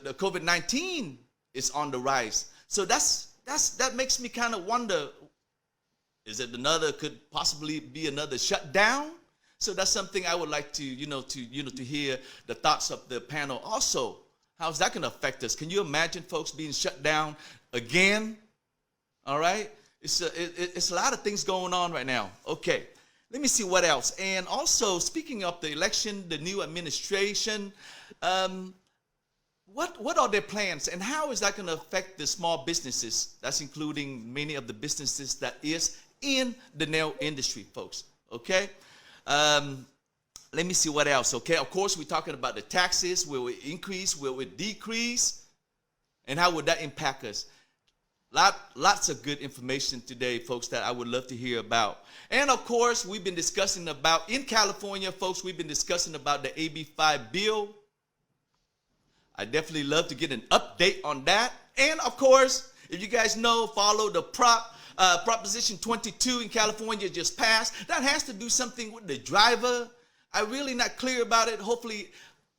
the COVID-19 is on the rise. So that makes me kind of wonder, is it could possibly be another shutdown? So that's something I would like to, to hear the thoughts of the panel. Also, how's that going to affect us? Can you imagine folks being shut down again? All right. It's a lot of things going on right now. Okay. Let me see what else. And also, speaking of the election, the new administration, what are their plans, and how is that going to affect the small businesses? That's including many of the businesses that is in the nail industry, folks. Okay. Let me see what else. Okay. Of course, we're talking about the taxes. Will it increase? Will it decrease? And how would that impact us? Lots of good information today, folks, that I would love to hear about. And of course, we've been discussing about, in California, folks, we've been discussing about the AB5 bill. I definitely love to get an update on that. And of course, if you guys know, follow the Proposition 22 in California just passed. That has to do something with the driver. I'm really not clear about it. Hopefully,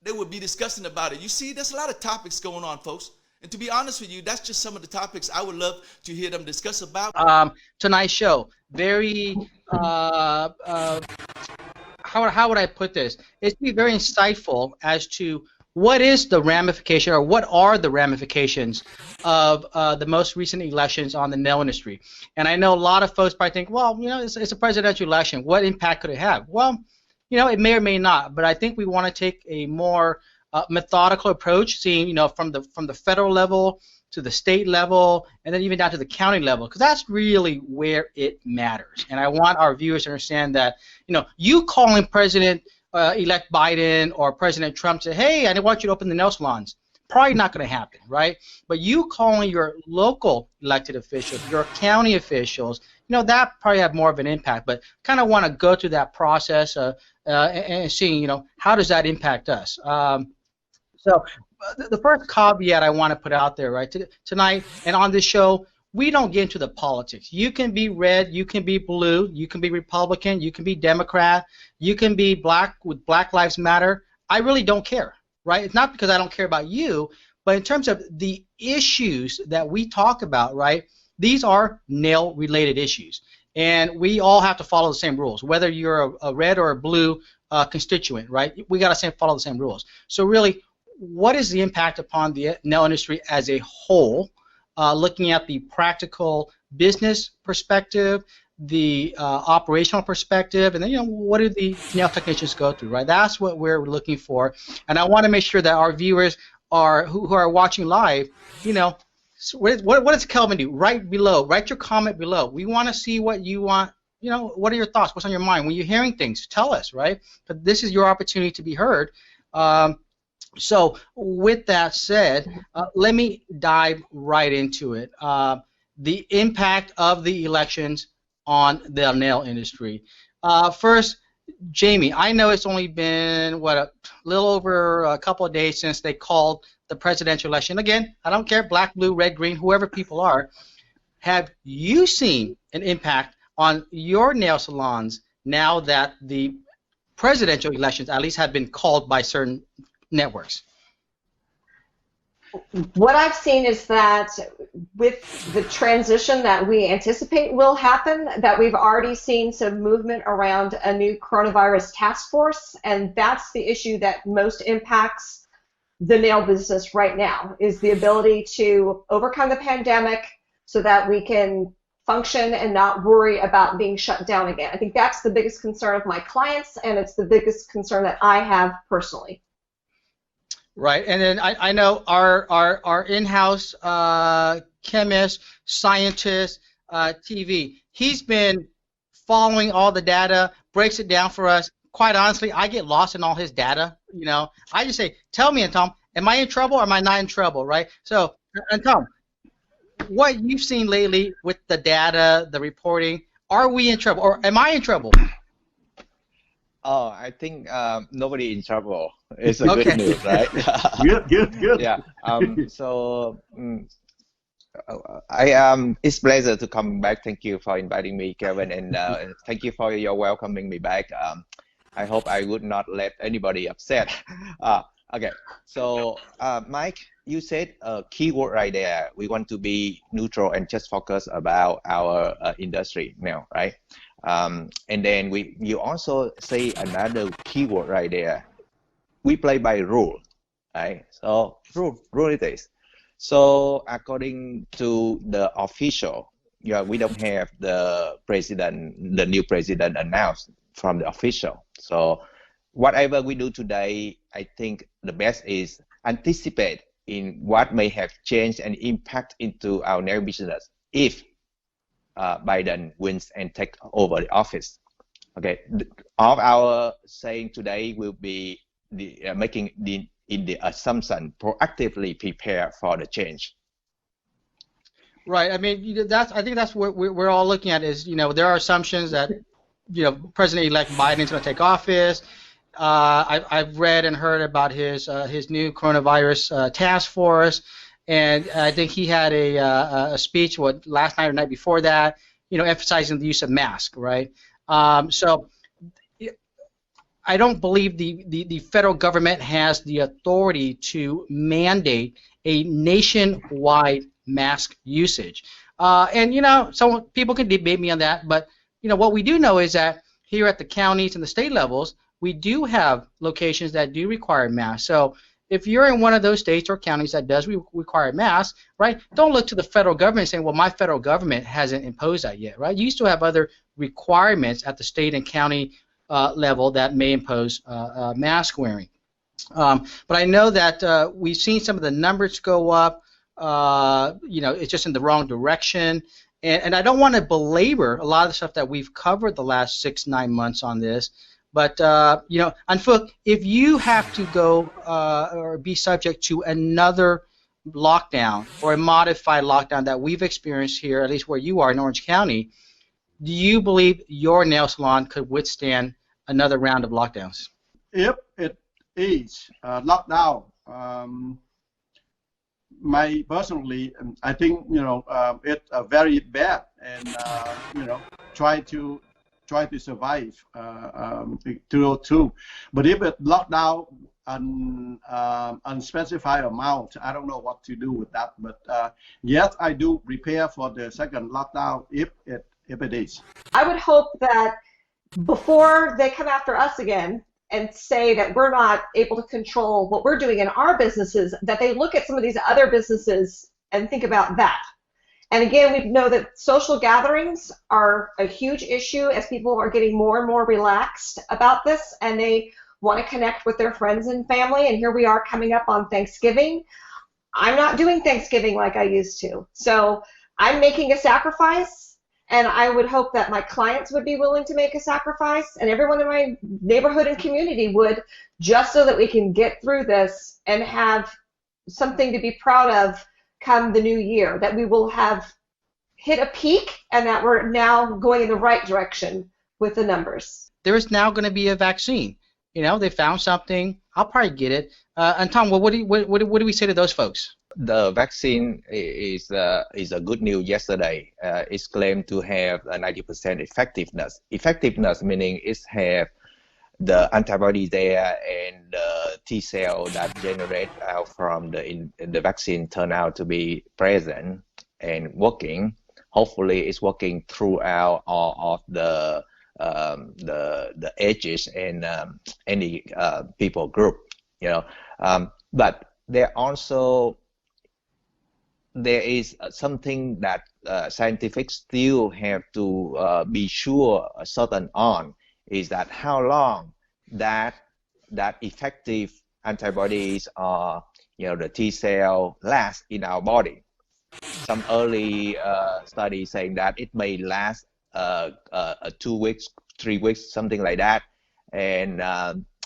they will be discussing about it. You see, there's a lot of topics going on, folks. And to be honest with you, that's just some of the topics I would love to hear them discuss about. Tonight's show, very, how would I put this? It's very insightful as to what is the ramification, or what are the ramifications of the most recent elections on the nail industry. And I know a lot of folks probably think, well, it's a presidential election. What impact could it have? Well, it may or may not, but I think we want to take a more methodical approach, seeing from the federal level to the state level, and then even down to the county level, because that's really where it matters. And I want our viewers to understand that you calling President-elect Biden or President Trump to say, hey, I want you to open the nail salons, probably not going to happen, right? But you calling your local elected officials, your county officials, that probably have more of an impact. But kind of want to go through that process and seeing, how does that impact us? So the first caveat I want to put out there, right, tonight and on this show, we don't get into the politics. You can be red, you can be blue, you can be Republican, you can be Democrat, you can be black with Black Lives Matter. I really don't care, right? It's not because I don't care about you, but in terms of the issues that we talk about, right, these are nail-related issues. And we all have to follow the same rules, whether you're a red or a blue constituent, right? We got to follow the same rules. So really, what is the impact upon the nail industry as a whole, looking at the practical business perspective, the operational perspective, and then what do the nail technicians go through, right? That's what we're looking for, and I want to make sure that our viewers who are watching live, what does Kelvin do? Write your comment below. We want to see what you want. What are your thoughts? What's on your mind when you're hearing things? Tell us, right? But this is your opportunity to be heard. So with that said, let me dive right into it. The impact of the elections on the nail industry. First, Jamie, I know it's only been, a little over a couple of days since they called the presidential election. Again, I don't care, black, blue, red, green, whoever people are. Have you seen an impact on your nail salons now that the presidential elections at least have been called by certain networks? What I've seen is that with the transition that we anticipate will happen, that we've already seen some movement around a new coronavirus task force, and that's the issue that most impacts the nail business right now, is the ability to overcome the pandemic so that we can function and not worry about being shut down again. I think that's the biggest concern of my clients, and it's the biggest concern that I have personally. Right, and then I know our in-house chemist, scientist, TV, he's been following all the data, breaks it down for us. Quite honestly, I get lost in all his data. I just say, tell me, and Tom, am I in trouble or am I not in trouble, right? So, and Tom, what you've seen lately with the data, the reporting, are we in trouble or am I in trouble? Oh, I think nobody in trouble. It's a good news, right? Good. Yeah. It's a pleasure to come back. Thank you for inviting me, Kevin, and thank you for your welcoming me back. I hope I would not let anybody upset. Okay, so Mike, you said a keyword right there. We want to be neutral and just focus about our industry now, right? And then you also say another keyword right there. We play by rule, right? So rule it is. So according to the official, yeah, we don't have the new president announced from the official. So whatever we do today, I think the best is anticipate in what may have changed and impact into our new business if Biden wins and take over the office. Okay, all of our saying today will be making the assumption proactively prepare for the change. Right. I mean, I think that's what we're all looking at is, there are assumptions that, President-elect Biden is going to take office. I've read and heard about his new coronavirus task force, and I think he had a speech last night or night before that, emphasizing the use of masks, right? So I don't believe the federal government has the authority to mandate a nationwide mask usage. And some people can debate me on that, but what we do know is that here at the counties and the state levels, we do have locations that do require masks. So if you're in one of those states or counties that does require masks, right, don't look to the federal government saying, well, my federal government hasn't imposed that yet, right? You still have other requirements at the state and county level that may impose mask wearing. But I know that we've seen some of the numbers go up. It's just in the wrong direction. And I don't want to belabor a lot of the stuff that we've covered the last 6-9 months on this. But, and Phuoc, if you have to go or be subject to another lockdown or a modified lockdown that we've experienced here, at least where you are in Orange County, do you believe your nail salon could withstand another round of lockdowns? If it is lockdown, personally, I think it's very bad, and try to survive too. But if it lockdown unspecified amount, I don't know what to do with that. But yes, I do prepare for the second lockdown if it is. I would hope that before they come after us again and say that we're not able to control what we're doing in our businesses, that they look at some of these other businesses and think about that. And again, we know that social gatherings are a huge issue as people are getting more and more relaxed about this, and they want to connect with their friends and family. And here we are coming up on Thanksgiving. I'm not doing Thanksgiving like I used to. So I'm making a sacrifice. And I would hope that my clients would be willing to make a sacrifice, and everyone in my neighborhood and community would, just so that we can get through this and have something to be proud of come the new year, that we will have hit a peak and that we're now going in the right direction with the numbers. There is now going to be a vaccine. They found something. I'll probably get it. And Tom, what do we say to those folks? The vaccine is a good news yesterday. It's claimed to have a 90% effectiveness. Effectiveness meaning it have the antibody there, and the T cell that generate out from the vaccine turn out to be present and working. Hopefully, it's working throughout all of the ages and any people group. But there is something that scientifics still have to be sure certain on, is that how long that effective antibodies or the T cell last in our body. Some early studies saying that it may last 2 weeks, 3 weeks, something like that, and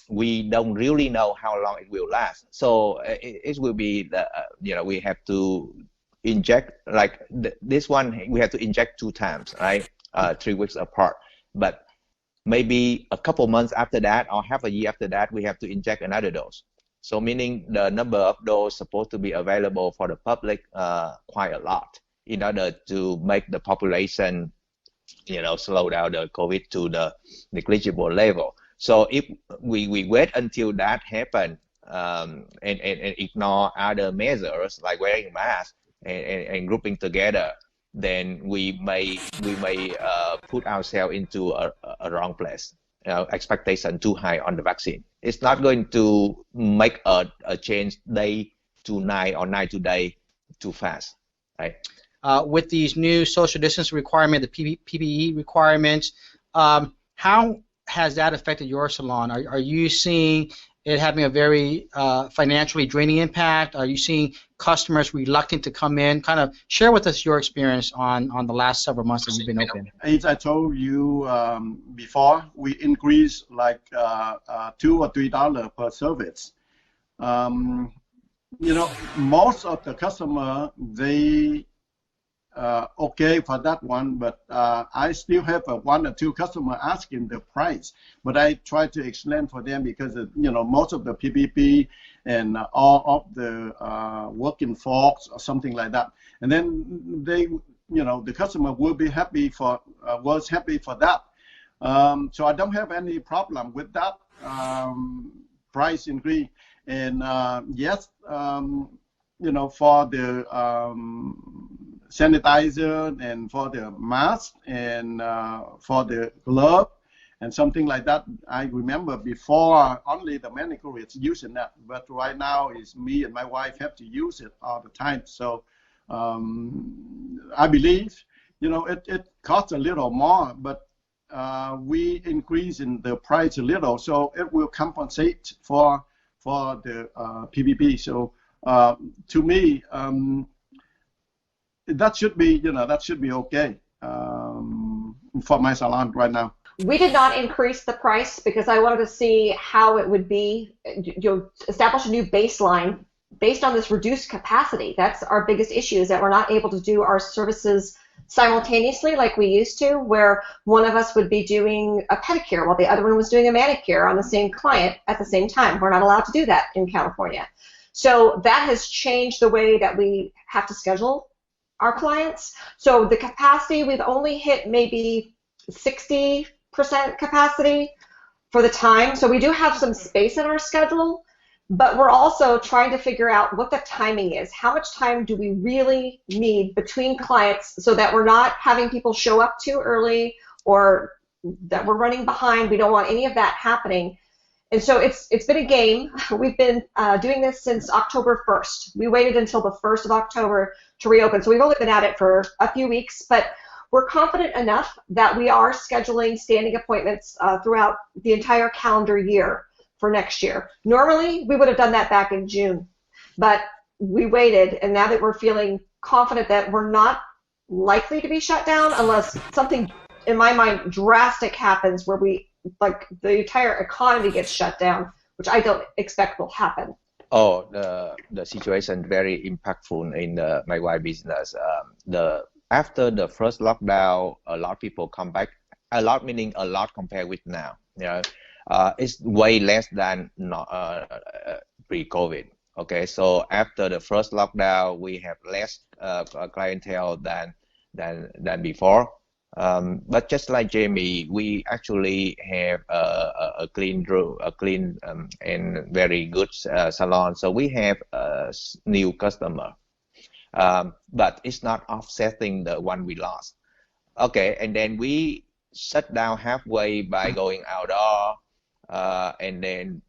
we don't really know how long it will last. So it will be we have to inject, like this one, we have to inject 2 times, right? 3 weeks apart. But maybe a couple months after that, or half a year after that, we have to inject another dose. So meaning the number of doses supposed to be available for the public quite a lot, in order to make the population, slow down the COVID to the negligible level. So if we wait until that happens, and ignore other measures like wearing masks and grouping together, then we may put ourselves into a wrong place. Expectation too high on the vaccine. It's not going to make a change day to night or night to day too fast, right? With these new social distance requirement, the PPE requirements, how has that affected your salon? Are you seeing it having a very financially draining impact? Are you seeing customers reluctant to come in? Kind of share with us your experience on the last several months that you've been open. As I told you before, we increased like $2 or $3 per service. Most of the customer, they okay for that one, but I still have one or two customers asking the price. But I try to explain for them because most of the PPP and all of the working folks or something like that, and then they, the customer will be happy for was happy for that. So I don't have any problem with that price increase. And yes, for the sanitizer and for the mask and for the glove and something like that. I remember before only the manicurist using that, but right now it's me and my wife have to use it all the time. So I believe it costs a little more, but we increase in the price a little, so it will compensate for the PPP. So to me, that should be okay for my salon right now. We did not increase the price because I wanted to see how it would be. Establish a new baseline based on this reduced capacity. That's our biggest issue, is that we're not able to do our services simultaneously like we used to, where one of us would be doing a pedicure while the other one was doing a manicure on the same client at the same time. We're not allowed to do that in California. So that has changed the way that we have to schedule our clients. So the capacity, we've only hit maybe 60% capacity for the time. So we do have some space in our schedule, but we're also trying to figure out what the timing is. How much time do we really need between clients so that we're not having people show up too early or that we're running behind? We don't want any of that happening. And so it's been a game. We've been doing this since October 1st. We waited until the 1st of October to reopen. So we've only been at it for a few weeks, but we're confident enough that we are scheduling standing appointments throughout the entire calendar year for next year. Normally, we would have done that back in June, but we waited, and now that we're feeling confident that we're not likely to be shut down unless something, in my mind, drastic happens where the entire economy gets shut down, which I don't expect will happen. Oh, the situation very impactful in my wife business. After the first lockdown, a lot of people come back. A lot meaning a lot compared with now. It's way less than pre-COVID. Okay, so after the first lockdown, we have less clientele than before. But just like Jamie, we actually have a clean room, and very good salon. So we have a new customer, but it's not offsetting the one we lost. Okay, and then we shut down halfway by going outdoor, and then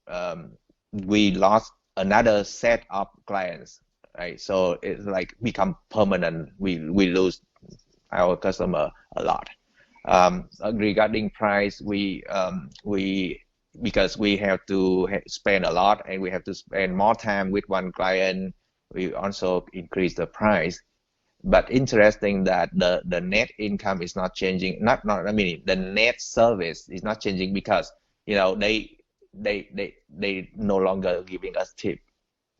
we lost another set of clients. Right, so it's like become permanent. We lose our customer a lot. Regarding price, because we have to spend a lot and we have to spend more time with one client, we also increase the price. But interesting that the net income is not changing. The net service is not changing because they no longer giving us tip.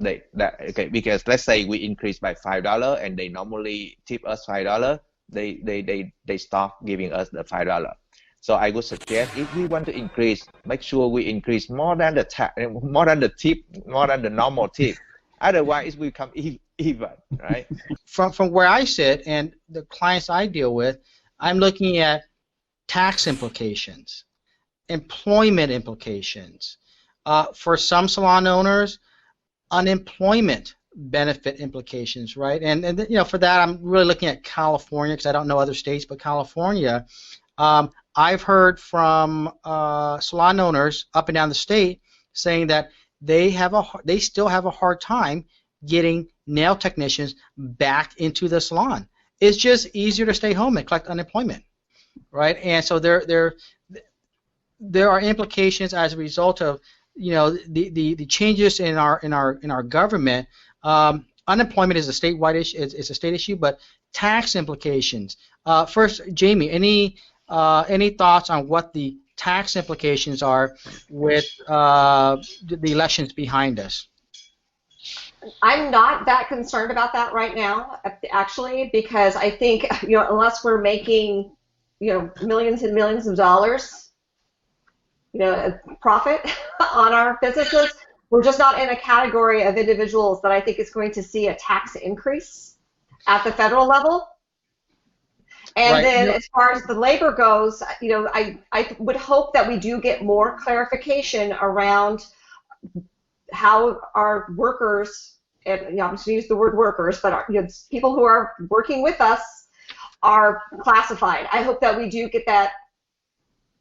Because let's say we increase by $5 and they normally tip us $5. They stop giving us the $5. So I would suggest if we want to increase, make sure we increase more than the tip, more than the normal tip. Otherwise, we become even, right? From where I sit and the clients I deal with, I'm looking at tax implications, employment implications. For some salon owners, unemployment benefit implications, right? And you know, for that, I'm really looking at California because I don't know other states, but California. I've heard from salon owners up and down the state saying that they still have a hard time getting nail technicians back into the salon. It's just easier to stay home and collect unemployment, right? And so there are implications as a result of, you know, the changes in our government. Unemployment is a statewide issue. It's a state issue, but tax implications. First, Jamie, any thoughts on what the tax implications are with the elections behind us? I'm not that concerned about that right now, actually, because I think, you know, unless we're making, you know, millions and millions of dollars, you know, profit on our businesses, we're just not in a category of individuals that I think is going to see a tax increase at the federal level. And Right. then as far as the labor goes, you know, I would hope that we do get more clarification around how our workers, and you know, I'm just going to use the word workers, but our, you know, people who are working with us are classified. I hope that we do get that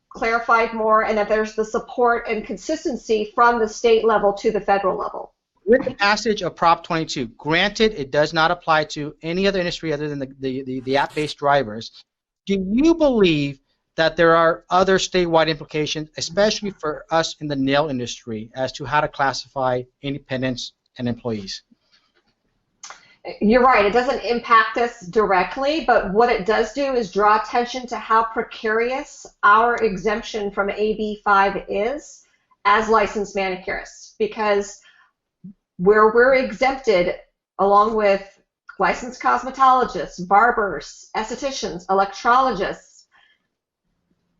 clarified more and that there's the support and consistency from the state level to the federal level. With the passage of Prop 22, granted it does not apply to any other industry other than the app-based drivers, do you believe that there are other statewide implications, especially for us in the nail industry, as to how to classify independents and employees? You're right, it doesn't impact us directly, but what it does do is draw attention to how precarious our exemption from AB5 is as licensed manicurists, because where we're exempted, along with licensed cosmetologists, barbers, estheticians, electrologists,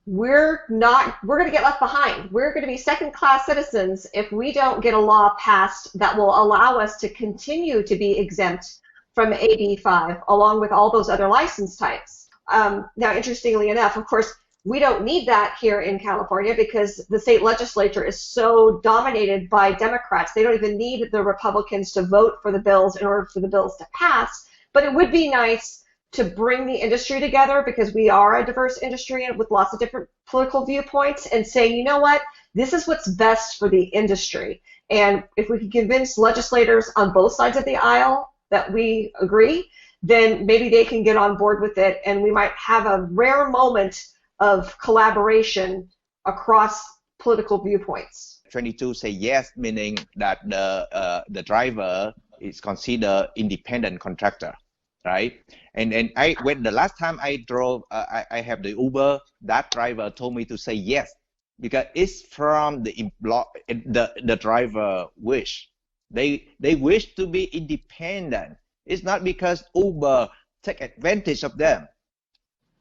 we're going to get left behind. We're going to be second-class citizens if we don't get a law passed that will allow us to continue to be exempt from AB5, along with all those other license types. Now, interestingly enough, of course, we don't need that here in California because the state legislature is so dominated by Democrats. They don't even need the Republicans to vote for the bills in order for the bills to pass. But it would be nice to bring the industry together, because we are a diverse industry with lots of different political viewpoints, and say, you know what, this is what's best for the industry. And if we can convince legislators on both sides of the aisle that we agree, then maybe they can get on board with it, and we might have a rare moment of collaboration across political viewpoints. 22 say yes, meaning that the driver is considered independent contractor, right? And when the last time I drove, I have the Uber, that driver told me to say yes, because it's from the driver wish. They wish to be independent. It's not because Uber take advantage of them.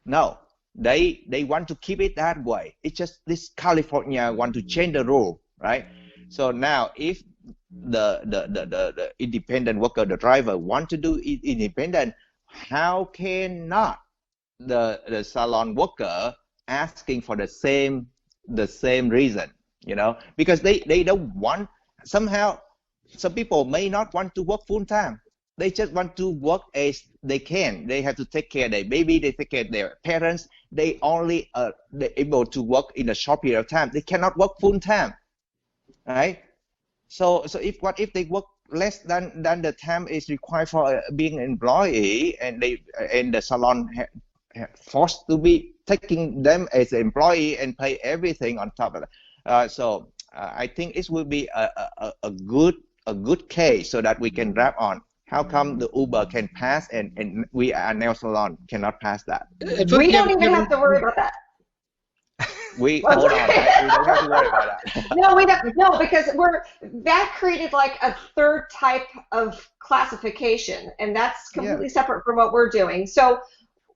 No, they want to keep it that way. It's just this California want to change the rule, right? So now if the independent worker, the driver, want to do it independent, how can not the salon worker asking for the same reason, you know? Because they don't want, somehow some people may not want to work full time. They just want to work as they can. They have to take care of their baby, they take care of their parents. They only they're able to work in a short period of time. They cannot work full time, right? So if they work less than the time is required for being an employee, and the salon forced to be taking them as an employee and pay everything on top of that. So I think it will be a good case so that we can wrap on. How come the Uber can pass and we a nail salon cannot pass that? We don't even have to worry about that. We don't have to worry about that. No, we don't. No, because that created like a third type of classification, and that's completely separate from what we're doing. So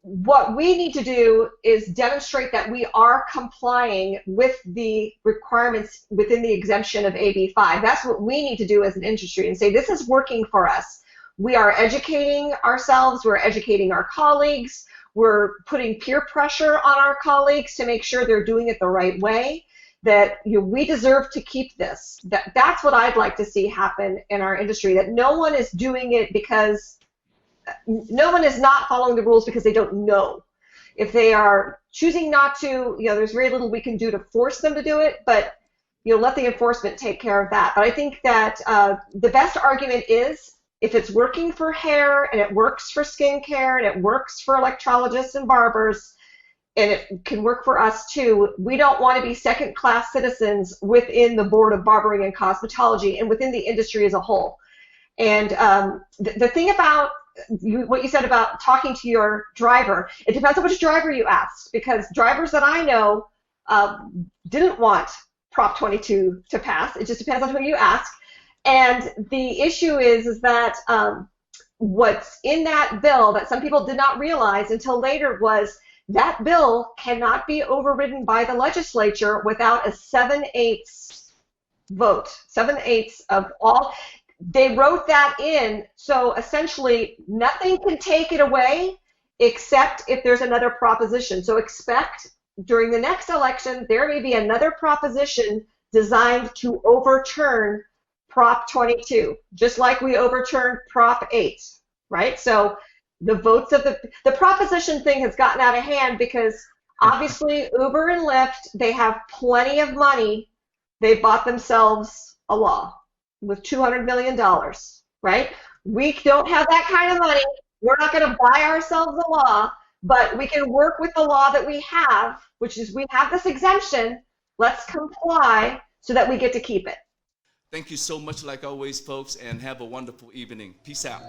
what we need to do is demonstrate that we are complying with the requirements within the exemption of AB5. That's what we need to do as an industry, and say this is working for us. We are educating ourselves. We're educating our colleagues. We're putting peer pressure on our colleagues to make sure they're doing it the right way. that we deserve to keep this. That's what I'd like to see happen in our industry, that no one is doing it because no one is not following the rules because they don't know. If they are choosing not to, there's very little we can do to force them to do it, but let the enforcement take care of that. But I think that the best argument is, if it's working for hair and it works for skincare and it works for electrologists and barbers, and it can work for us too, we don't want to be second-class citizens within the Board of Barbering and Cosmetology and within the industry as a whole. And the thing about what you said about talking to your driver, it depends on which driver you ask, because drivers that I know didn't want Prop 22 to pass. It just depends on who you ask. And the issue is that what's in that bill that some people did not realize until later was that bill cannot be overridden by the legislature without a 7/8 vote. 7/8 of all. They wrote that in, so essentially nothing can take it away except if there's another proposition. So expect during the next election there may be another proposition designed to overturn Prop 22, just like we overturned Prop 8, right? So the votes of the proposition thing has gotten out of hand because obviously Uber and Lyft, they have plenty of money. They bought themselves a law with $200 million, right? We don't have that kind of money. We're not going to buy ourselves a law, but we can work with the law that we have, which is we have this exemption. Let's comply so that we get to keep it. Thank you so much, like always, folks, and have a wonderful evening. Peace out.